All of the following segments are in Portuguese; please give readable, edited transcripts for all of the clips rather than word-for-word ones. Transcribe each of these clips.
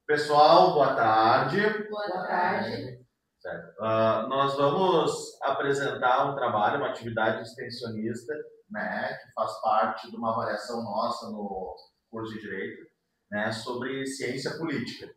Pessoal, boa tarde. Boa tarde. Certo. Nós vamos apresentar um trabalho, uma atividade extensionista, né, que faz parte de uma avaliação nossa no curso de Direito, né, sobre ciência política.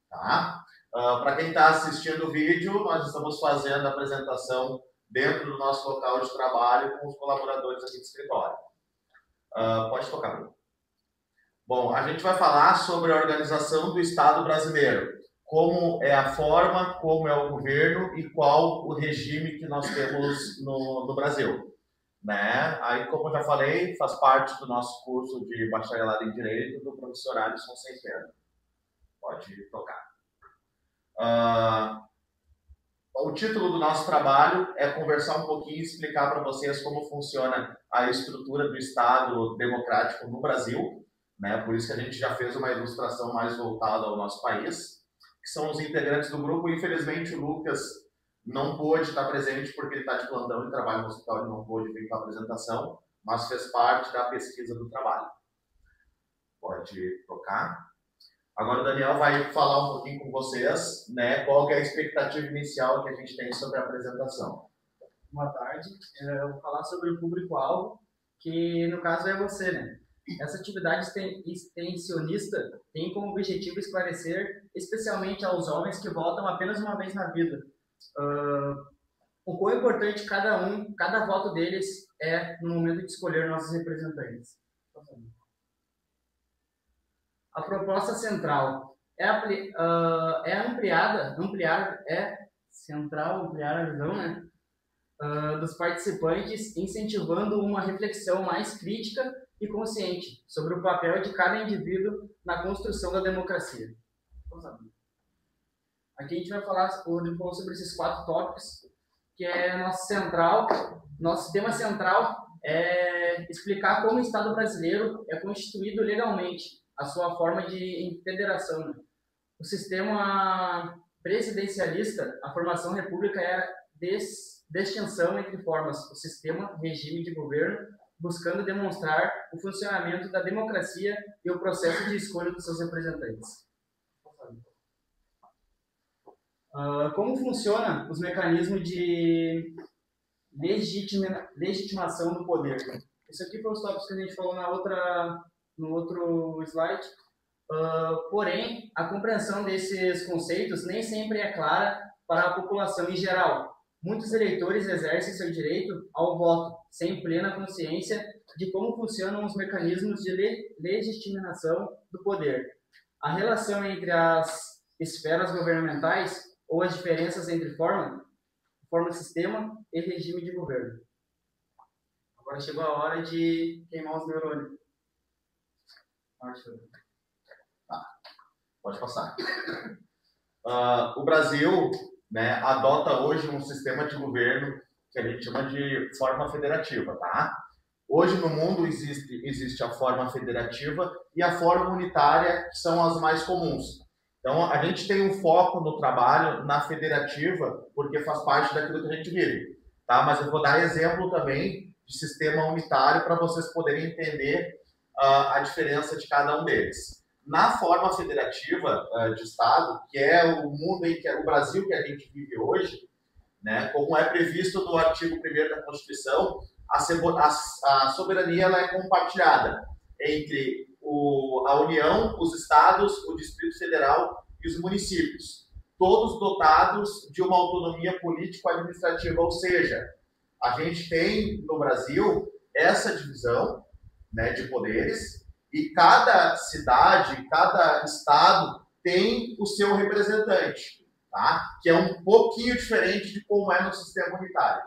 Tá? Para quem está assistindo o vídeo, nós estamos fazendo a apresentação dentro do nosso local de trabalho com os colaboradores aqui do escritório. Pode tocar, Bruno. Bom, a gente vai falar sobre a organização do Estado brasileiro, como é a forma, como é o governo e qual o regime que nós temos no Brasil. Né? Aí, como eu já falei, faz parte do nosso curso de bacharelado em Direito do professor Alisson Centeno. Pode tocar. O título do nosso trabalho é conversar um pouquinho e explicar para vocês como funciona a estrutura do Estado democrático no Brasil, né? Por isso que a gente já fez uma ilustração mais voltada ao nosso país, que são os integrantes do grupo. Infelizmente, o Lucas não pôde estar presente porque ele está de plantão e trabalha no hospital e não pôde vir para a apresentação, mas fez parte da pesquisa do trabalho. Pode tocar. Agora o Daniel vai falar um pouquinho com vocês, né, qual que é a expectativa inicial que a gente tem sobre a apresentação. Boa tarde. Eu vou falar sobre o público-alvo, que no caso é você, né? Essa atividade extensionista tem como objetivo esclarecer, especialmente aos homens que votam apenas uma vez na vida, o quão importante cada voto deles é no momento de escolher nossos representantes. A proposta central é ampliar a visão, né, dos participantes, incentivando uma reflexão mais crítica e consciente sobre o papel de cada indivíduo na construção da democracia. Aqui a gente vai falar sobre esses 4 tópicos, que é nosso tema central é explicar como o Estado brasileiro é constituído legalmente, a sua forma de federação. O sistema presidencialista, a formação república é a distinção entre formas, o sistema, regime de governo, buscando demonstrar o funcionamento da democracia e o processo de escolha dos seus representantes. Como funcionam os mecanismos de legitimação do poder? Isso aqui foi os tópicos que a gente falou no outro slide. Porém, a compreensão desses conceitos nem sempre é clara para a população em geral. Muitos eleitores exercem seu direito ao voto sem plena consciência de como funcionam os mecanismos de legitimação do poder, a relação entre as esferas governamentais ou as diferenças entre forma, sistema e regime de governo. Agora chegou a hora de queimar os neurônios. Pode passar. O Brasil, né, adota hoje um sistema de governo que a gente chama de forma federativa, tá? Hoje no mundo existe a forma federativa e a forma unitária, que são as mais comuns. Então, a gente tem um foco no trabalho na federativa, porque faz parte daquilo que a gente vive, tá? Mas eu vou dar exemplo também de sistema unitário para vocês poderem entender a diferença de cada um deles. Na forma federativa de Estado, que é o mundo em que é o Brasil que a gente vive hoje, né, como é previsto no artigo 1º da Constituição, a soberania ela é compartilhada entre a União, os Estados, o Distrito Federal e os municípios, todos dotados de uma autonomia político-administrativa, ou seja, a gente tem no Brasil essa divisão, né, de poderes, e cada cidade, cada estado tem o seu representante, tá? Que é um pouquinho diferente de como é no sistema unitário.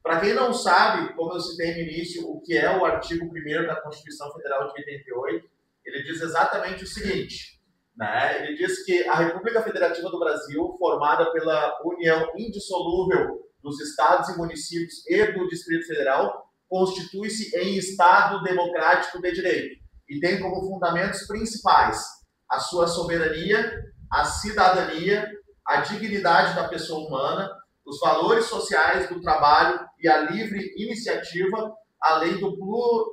Para quem não sabe, como eu citei no início, o que é o artigo 1º da Constituição Federal de 88, ele diz exatamente o seguinte, né? Ele diz que a República Federativa do Brasil, formada pela união indissolúvel dos estados e municípios e do Distrito Federal, constitui-se em Estado democrático de direito e tem como fundamentos principais a sua soberania, a cidadania, a dignidade da pessoa humana, os valores sociais do trabalho e a livre iniciativa, além do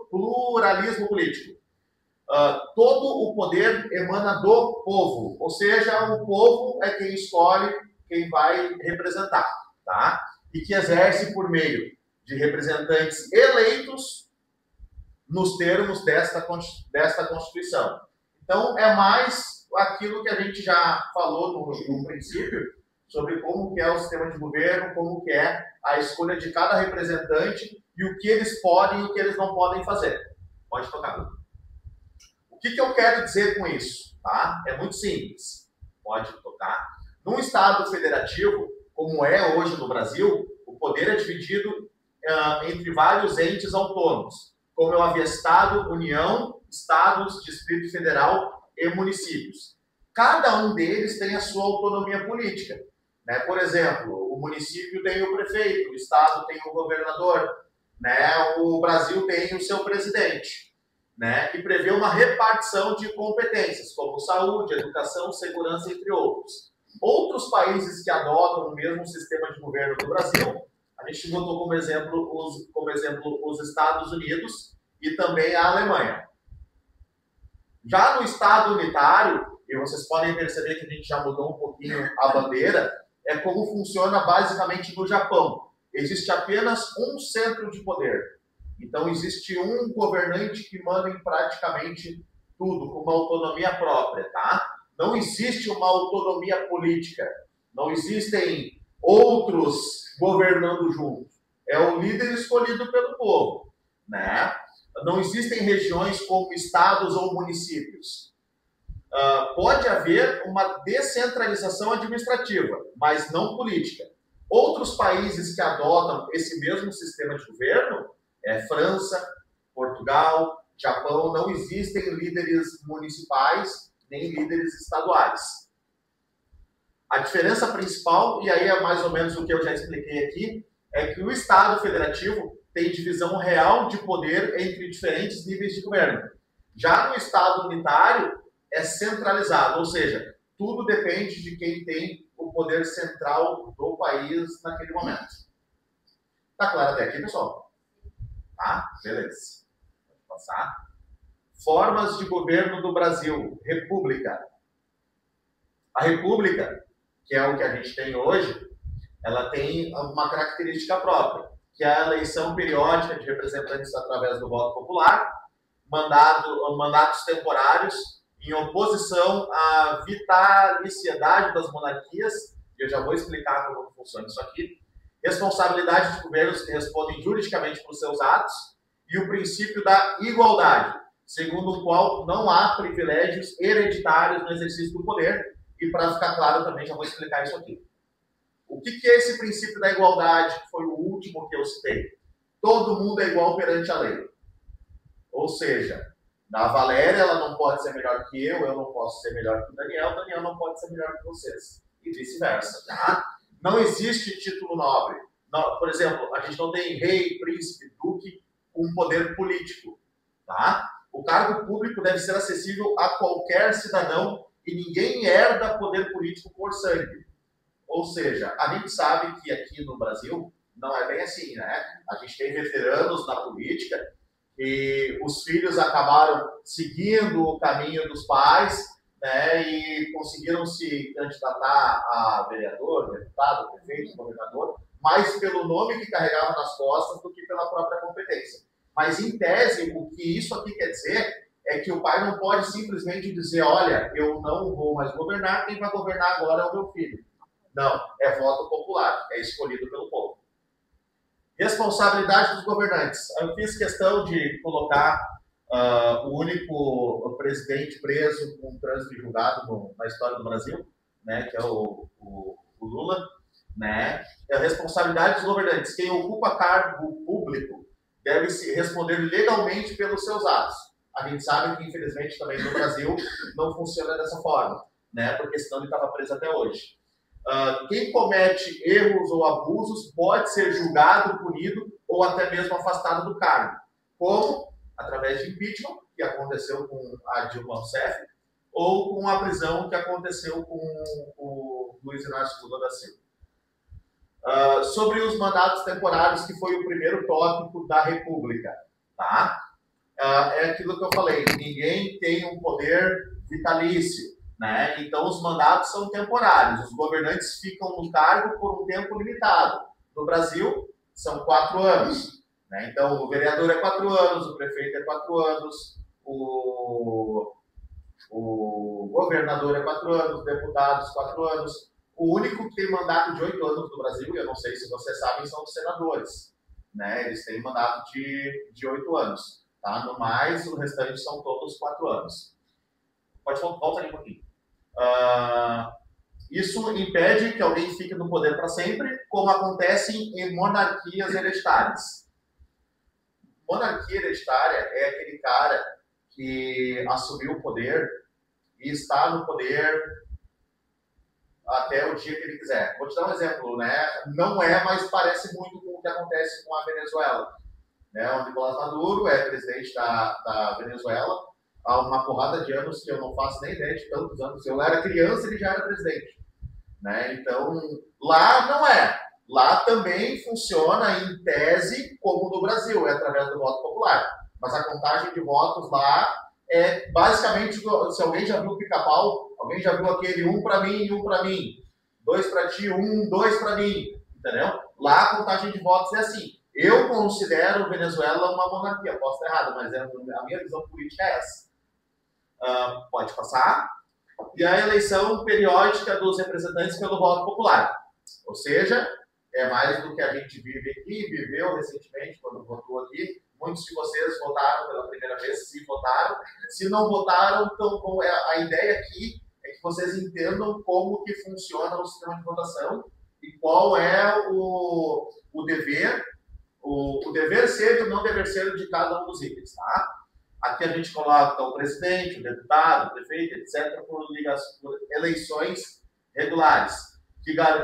pluralismo político. todo o poder emana do povo, ou seja, o povo é quem escolhe quem vai representar, tá? E que exerce por meio de representantes eleitos nos termos desta Constituição. Então, é mais aquilo que a gente já falou no princípio, sobre como que é o sistema de governo, como que é a escolha de cada representante e o que eles podem e o que eles não podem fazer. Pode tocar. O que eu quero dizer com isso? Tá? É muito simples. Pode tocar. Num Estado federativo, como é hoje no Brasil, o poder é dividido entre vários entes autônomos, como eu havia Estado, União, Estados, Distrito Federal e municípios. Cada um deles tem a sua autonomia política. Né? Por exemplo, o município tem o prefeito, o Estado tem o governador, né? O Brasil tem o seu presidente, né? E prevê uma repartição de competências, como saúde, educação, segurança, entre outros. Outros países que adotam o mesmo sistema de governo do Brasil, a gente botou como exemplo os Estados Unidos e também a Alemanha. Já no Estado unitário, e vocês podem perceber que a gente já mudou um pouquinho a bandeira, é como funciona basicamente no Japão. Existe apenas um centro de poder. Então, existe um governante que manda em praticamente tudo, com uma autonomia própria, tá? Não existe uma autonomia política. Não existem outros governando juntos. É o líder escolhido pelo povo, né? Não existem regiões como estados ou municípios. Pode haver uma descentralização administrativa, mas não política. Outros países que adotam esse mesmo sistema de governo, França, Portugal, Japão, não existem líderes municipais nem líderes estaduais. A diferença principal, e aí é mais ou menos o que eu já expliquei aqui, é que o Estado federativo tem divisão real de poder entre diferentes níveis de governo. Já no Estado unitário, é centralizado, ou seja, tudo depende de quem tem o poder central do país naquele momento. Tá claro até aqui, pessoal? Tá? Beleza. Pode passar. Formas de governo do Brasil. República. A República, que é o que a gente tem hoje, ela tem uma característica própria, que é a eleição periódica de representantes através do voto popular, mandatos temporários, em oposição à vitaliciedade das monarquias, e eu já vou explicar como funciona isso aqui, responsabilidade de governos que respondem juridicamente por seus atos, e o princípio da igualdade, segundo o qual não há privilégios hereditários no exercício do poder, e para ficar claro também já vou explicar isso aqui. O que é esse princípio da igualdade, que foi o último que eu citei? Todo mundo é igual perante a lei. Ou seja, a Valéria ela não pode ser melhor que eu não posso ser melhor que o Daniel não pode ser melhor que vocês. E vice-versa, tá? Não existe título nobre. Não, por exemplo, a gente não tem rei, príncipe, duque com poder político, tá? O cargo público deve ser acessível a qualquer cidadão e ninguém herda poder político por sangue. Ou seja, a gente sabe que aqui no Brasil não é bem assim, né? A gente tem veteranos na política e os filhos acabaram seguindo o caminho dos pais, né? E conseguiram se candidatar a vereador, deputado, prefeito, governador, mais pelo nome que carregava nas costas do que pela própria competência. Mas, em tese, o que isso aqui quer dizer é que o pai não pode simplesmente dizer, olha, eu não vou mais governar, quem vai governar agora é o meu filho. Não, é voto popular, é escolhido pelo povo. Responsabilidade dos governantes. Eu fiz questão de colocar o único presidente preso com trânsito julgado na história do Brasil, né, que é o Lula. Né? A responsabilidade dos governantes. Quem ocupa cargo público deve se responder legalmente pelos seus atos. A gente sabe que, infelizmente, também no Brasil não funciona dessa forma, né? Porque senão ele estava preso até hoje. Quem comete erros ou abusos pode ser julgado, punido ou até mesmo afastado do cargo. Como? Através de impeachment, que aconteceu com a Dilma Rousseff, ou com a prisão que aconteceu com o Luiz Inácio Lula da Silva. Sobre os mandatos temporários, que foi o primeiro tópico da República. Tá? é aquilo que eu falei, ninguém tem um poder vitalício, né? Então os mandatos são temporários, os governantes ficam no cargo por um tempo limitado. No Brasil, são 4 anos, né? Então o vereador é 4 anos, o prefeito é 4 anos, o governador é 4 anos, deputados 4 anos. O único que tem mandato de 8 anos no Brasil, e eu não sei se vocês sabem, são os senadores, né? Eles têm mandato de 8 anos. Tá? No mais, o restante são todos 4 anos. Pode voltar ali um pouquinho. Isso impede que alguém fique no poder para sempre, como acontece em monarquias hereditárias. Monarquia hereditária é aquele cara que assumiu o poder e está no poder até o dia que ele quiser. Vou te dar um exemplo, né? Não é, mas parece muito com o que acontece com a Venezuela. Né? O Nicolás Maduro é presidente da Venezuela há uma porrada de anos que eu não faço nem ideia de tantos anos. Eu era criança e ele já era presidente. Né? Então, lá não é. Lá também funciona em tese como no Brasil, é através do voto popular. Mas a contagem de votos lá é basicamente, se alguém já viu o pica-pau, alguém já viu aquele 1 para mim e 1 para mim, 2 para ti, 1, 2 para mim, entendeu? Lá a contagem de votos é assim. Eu considero Venezuela uma monarquia, posso estar errado, mas a minha visão política é essa. Pode passar. E a eleição periódica dos representantes pelo voto popular. Ou seja, é mais do que a gente vive aqui, viveu recentemente, quando votou aqui. Muitos de vocês votaram pela primeira vez, se votaram. Se não votaram, então a ideia aqui é que vocês entendam como que funciona o sistema de votação e qual é o dever, o dever ser e o não dever ser de cada um dos itens, tá? Aqui a gente coloca o presidente, o deputado, o prefeito, etc., por eleições regulares.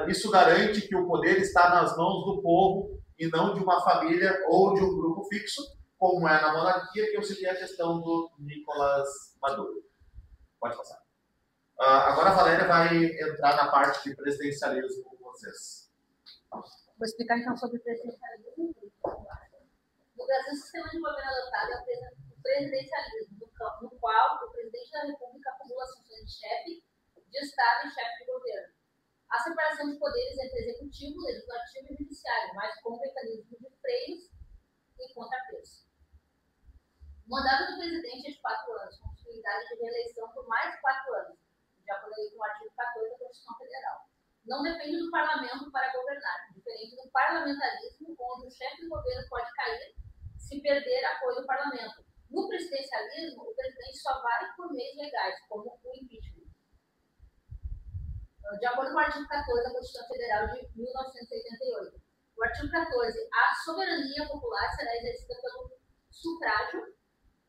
Isso garante que o poder está nas mãos do povo e não de uma família ou de um grupo fixo, como é na monarquia, que eu citei a questão do Nicolás Maduro. Pode passar. Agora a Valéria vai entrar na parte de presidencialismo com vocês. Vou explicar então sobre presidencialismo. No Brasil, o sistema de governo adotado é o presidencialismo, no qual o presidente da República acumula as funções de chefe de Estado e chefe de governo. A separação de poderes entre executivo, legislativo e judiciário, mas com mecanismos de freios e contrapeso. O mandato do presidente é de 4 anos, com possibilidade de reeleição por mais 4 anos, de acordo com o artigo 14 da Constituição Federal. Não depende do parlamento para governar, diferente do parlamentarismo, onde o chefe do governo pode cair se perder apoio do parlamento. No presidencialismo, o presidente só vai por meios legais, como o impeachment. De acordo com o artigo 14 da Constituição Federal de 1988, o artigo 14, a soberania popular será exercida pelo sufrágio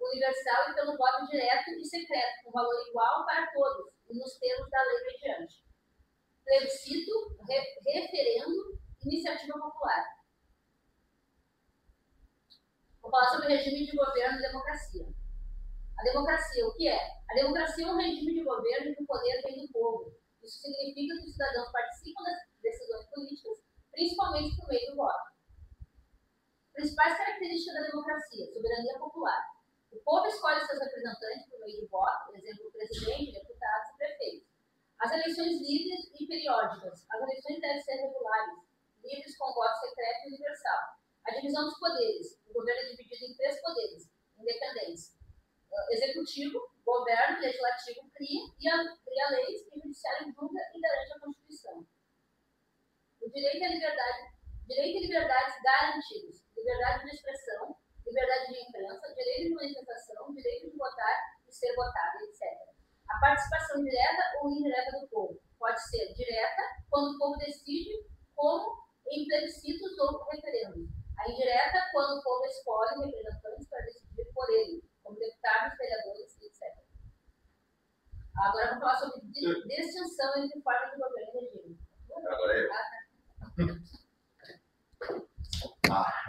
universal e pelo voto direto e secreto, com valor igual para todos, e nos termos da lei mediante. Plebiscito, referendo, iniciativa popular. Vou falar sobre regime de governo e democracia. A democracia, o que é? A democracia é um regime de governo em que o poder vem do povo. Isso significa que os cidadãos participam das decisões políticas, principalmente por meio do voto. Principais características da democracia: soberania popular. O povo escolhe seus representantes por meio de voto, por exemplo, presidente, deputados e prefeitos. As eleições livres e periódicas. As eleições devem ser regulares, livres com voto secreto e universal. A divisão dos poderes. O governo é dividido em 3 poderes independentes: executivo, governo, legislativo cria leis e o judiciário julga e garante a Constituição. O direito e liberdades garantidos: liberdade de expressão, liberdade de imprensa, direito de manifestação, direito de votar e ser votado, etc. A participação direta ou indireta do povo pode ser direta, quando o povo decide, como em plebiscitos ou referendos. A indireta, quando o povo escolhe representantes para decidir por ele, como deputados, vereadores, etc. Agora vamos falar sobre distinção entre forma de governo e regime. Agora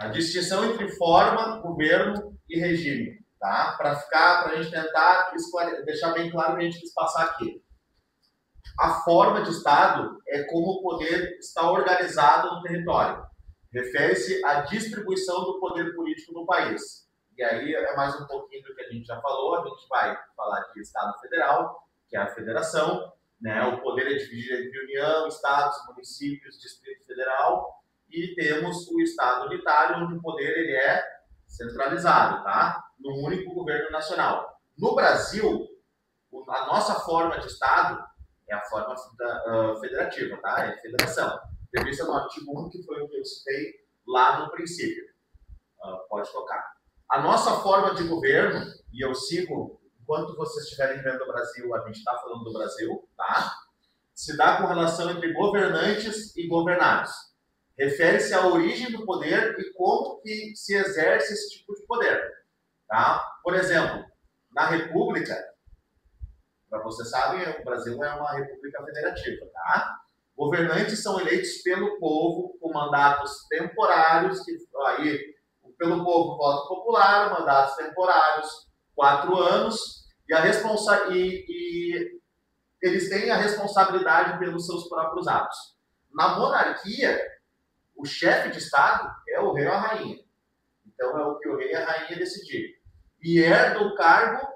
a distinção entre forma, governo e regime, tá? Para a gente tentar deixar bem claro que a gente quis passar aqui. A forma de Estado é como o poder está organizado no território. Refere-se à distribuição do poder político no país. E aí é mais um pouquinho do que a gente já falou. A gente vai falar de Estado Federal, que é a federação, né? O poder é dividido entre União, Estados, municípios, Distrito Federal, e temos o Estado unitário, onde o poder ele é centralizado, tá? Num único governo nacional. No Brasil, a nossa forma de Estado é a forma federativa, tá? É federação. Prevista no artigo 1, que foi o que eu citei lá no princípio. Pode tocar. A nossa forma de governo, e eu sigo, enquanto vocês estiverem vendo o Brasil, a gente está falando do Brasil, tá? Se dá com relação entre governantes e governados. Refere-se à origem do poder e como que se exerce esse tipo de poder, tá? Por exemplo, na República, para vocês sabem, o Brasil é uma república federativa, tá? Governantes são eleitos pelo povo com mandatos temporários, que aí pelo povo voto popular, mandatos temporários, 4 anos, e eles têm a responsabilidade pelos seus próprios atos. Na monarquia, o chefe de Estado é o rei ou a rainha. Então é o que o rei e a rainha decidirem. E herda o cargo,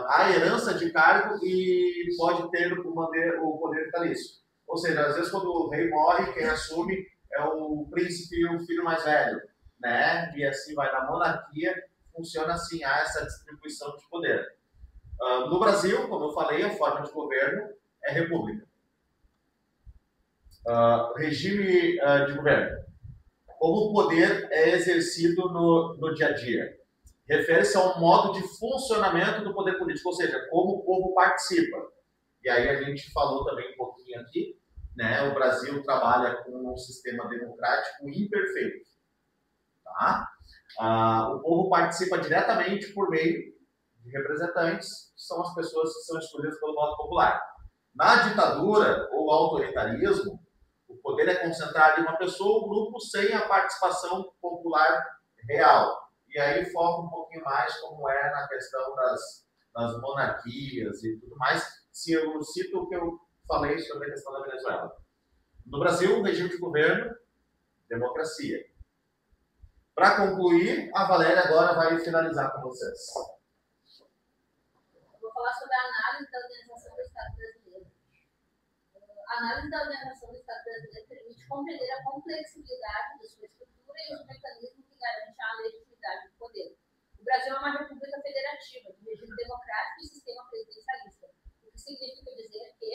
a herança de cargo, e pode ter o poder vitalício. Ou seja, às vezes quando o rei morre, quem assume é o príncipe e o filho mais velho, né? E assim vai. Na monarquia, funciona assim, há essa distribuição de poder. No Brasil, como eu falei, a forma de governo é república. Regime de governo. Como o poder é exercido no dia a dia? Refere-se ao modo de funcionamento do poder político, ou seja, como o povo participa. E aí a gente falou também um pouquinho aqui, né? O Brasil trabalha com um sistema democrático imperfeito. Tá? O povo participa diretamente por meio de representantes, que são as pessoas que são escolhidas pelo voto popular. Na ditadura ou autoritarismo, o poder é concentrado em uma pessoa ou grupo sem a participação popular real. E aí foca um pouquinho mais como é na questão das monarquias e tudo mais. Se eu cito o que eu falei sobre a questão da Venezuela. No Brasil, o regime de governo, democracia. Para concluir, a Valéria agora vai finalizar com vocês. Eu vou falar sobre a análise da organização do Estado brasileiro. A análise da organização do Estado brasileiro permite compreender a complexibilidade da sua estrutura e os mecanismos que garantem a legitimidade do poder. O Brasil é uma república federativa, de regime democrático e sistema presidencialista, o que significa dizer que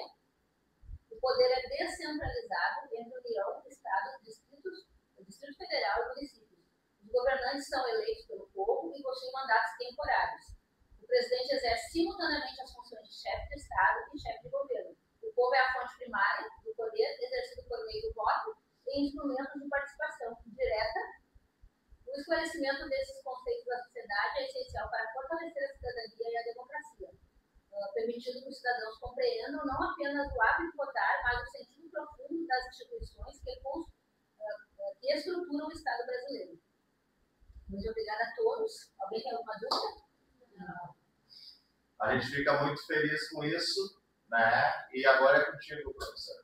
o poder é descentralizado entre União, Estado, Distrito Federal e municípios. Os governantes são eleitos pelo povo e possuem mandatos temporários. O presidente exerce simultaneamente as funções de chefe de Estado e chefe de governo. O povo é a fonte primária do poder, exercido por meio do voto e instrumentos de participação direta. O esclarecimento desses conceitos da sociedade é essencial para fortalecer a cidadania e a democracia, permitindo que os cidadãos compreendam não apenas o hábito de votar, mas o sentido profundo das instituições que estruturam o Estado brasileiro. Muito obrigada a todos. Alguém tem alguma dúvida? Não. A gente fica muito feliz com isso, né? E agora é contigo, professor.